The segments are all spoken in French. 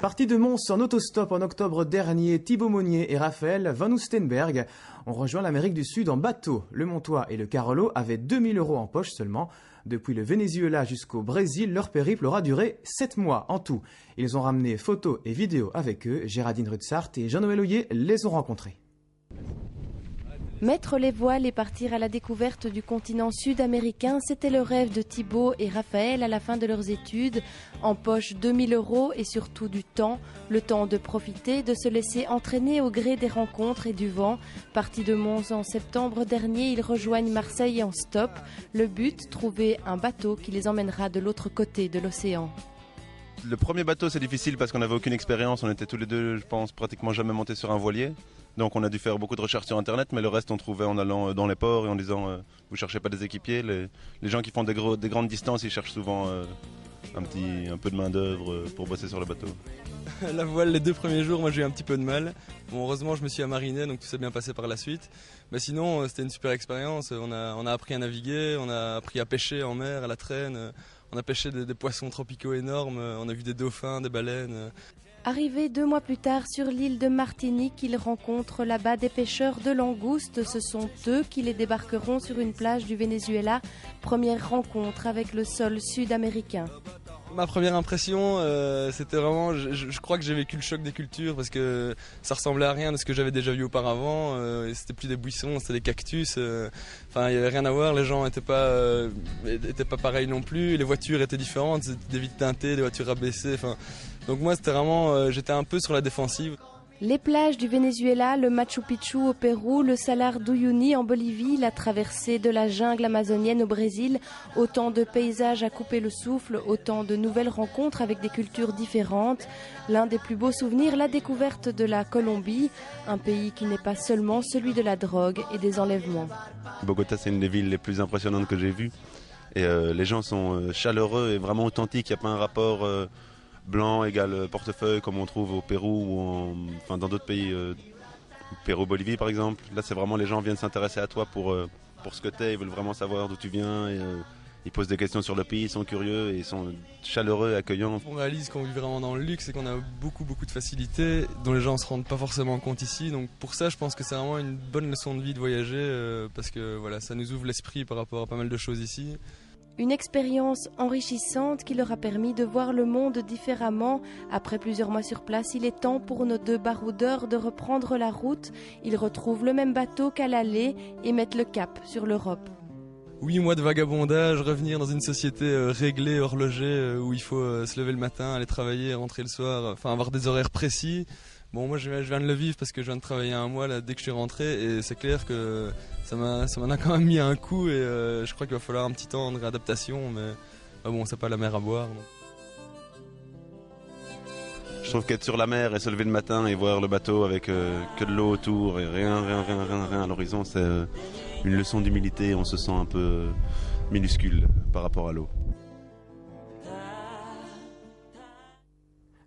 Partis de Mons en autostop en octobre dernier, Thibaut Monnier et Raphaël Van Oostenberg ont rejoint l'Amérique du Sud en bateau. Le Montois et le Carolo avaient 2000 € en poche seulement. Depuis le Venezuela jusqu'au Brésil, leur périple aura duré 7 mois en tout. Ils ont ramené photos et vidéos avec eux. Géraldine Rutsart et Jean-Noël Hoyer les ont rencontrés. Mettre les voiles et partir à la découverte du continent sud-américain, c'était le rêve de Thibaut et Raphaël à la fin de leurs études. En poche 2000 € et surtout du temps. Le temps de profiter, de se laisser entraîner au gré des rencontres et du vent. Partis de Mons en septembre dernier, ils rejoignent Marseille en stop. Le but, trouver un bateau qui les emmènera de l'autre côté de l'océan. Le premier bateau, c'est difficile parce qu'on n'avait aucune expérience. On était tous les deux, je pense, pratiquement jamais montés sur un voilier. Donc on a dû faire beaucoup de recherches sur Internet, mais le reste on trouvait en allant dans les ports et en disant vous cherchez pas des équipiers. Les gens qui font des grandes distances, ils cherchent souvent un peu de main d'œuvre pour bosser sur le bateau. La voile, les 2 premiers jours, moi j'ai eu un petit peu de mal. Bon, heureusement je me suis amariné, donc tout s'est bien passé par la suite. Mais sinon c'était une super expérience. On a appris à naviguer, on a appris à pêcher en mer, à la traîne. On a pêché des poissons tropicaux énormes, on a vu des dauphins, des baleines. Arrivé 2 mois plus tard sur l'île de Martinique, ils rencontrent là-bas des pêcheurs de langoustes. Ce sont eux qui les débarqueront sur une plage du Venezuela. Première rencontre avec le sol sud-américain. Ma première impression, c'était vraiment, je crois que j'ai vécu le choc des cultures parce que ça ressemblait à rien de ce que j'avais déjà vu auparavant. C'était plus des buissons, c'était des cactus. Enfin, il y avait rien à voir. Les gens étaient pas pareils non plus. Les voitures étaient différentes, c'était des vitres teintées, des voitures rabaissées. Enfin, donc moi, c'était vraiment, j'étais un peu sur la défensive. Les plages du Venezuela, le Machu Picchu au Pérou, le Salar d'Uyuni en Bolivie, la traversée de la jungle amazonienne au Brésil, autant de paysages à couper le souffle, autant de nouvelles rencontres avec des cultures différentes. L'un des plus beaux souvenirs, la découverte de la Colombie, un pays qui n'est pas seulement celui de la drogue et des enlèvements. Bogota, c'est une des villes les plus impressionnantes que j'ai vues. Et les gens sont chaleureux et vraiment authentiques. Il n'y a pas un rapport blanc égale portefeuille comme on trouve au Pérou ou dans d'autres pays, Pérou, Bolivie par exemple. Là c'est vraiment les gens viennent s'intéresser à toi pour ce que t'es, ils veulent vraiment savoir d'où tu viens et ils posent des questions sur le pays, ils sont curieux et ils sont chaleureux, accueillants. On réalise qu'on vit vraiment dans le luxe et qu'on a beaucoup de facilités dont les gens ne se rendent pas forcément compte ici. Donc pour ça je pense que c'est vraiment une bonne leçon de vie de voyager parce que voilà, ça nous ouvre l'esprit par rapport à pas mal de choses ici. Une expérience enrichissante qui leur a permis de voir le monde différemment. Après plusieurs mois sur place, il est temps pour nos 2 baroudeurs de reprendre la route. Ils retrouvent le même bateau qu'à l'aller et mettent le cap sur l'Europe. 8 mois de vagabondage, revenir dans une société réglée, horlogée, où il faut se lever le matin, aller travailler, rentrer le soir, enfin avoir des horaires précis. Bon, moi je viens de le vivre parce que je viens de travailler 1 mois là, dès que je suis rentré et c'est clair que ça m'en a quand même mis un coup et je crois qu'il va falloir un petit temps de réadaptation, mais bon, c'est pas la mer à boire. Donc. Je trouve qu'être sur la mer et se lever le matin et voir le bateau avec que de l'eau autour et rien à l'horizon, c'est une leçon d'humilité. On se sent un peu minuscule par rapport à l'eau.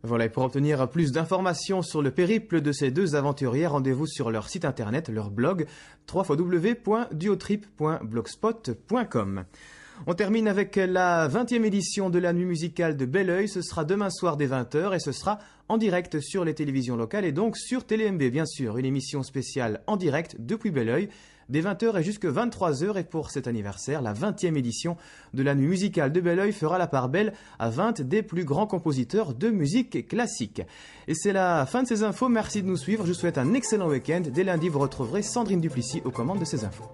Voilà, et pour obtenir plus d'informations sur le périple de ces 2 aventuriers, rendez-vous sur leur site internet, leur blog, www.duotrip.blogspot.com. On termine avec la 20e édition de la nuit musicale de Belleuil. Ce sera demain soir dès 20h et ce sera en direct sur les télévisions locales et donc sur TéléMB, bien sûr. Une émission spéciale en direct depuis Belleuil, dès 20h et jusqu'à 23h. Et pour cet anniversaire, la 20e édition de la nuit musicale de Belleuil fera la part belle à 20 des plus grands compositeurs de musique classique. Et c'est la fin de ces infos. Merci de nous suivre. Je vous souhaite un excellent week-end. Dès lundi, vous retrouverez Sandrine Duplessis aux commandes de ces infos.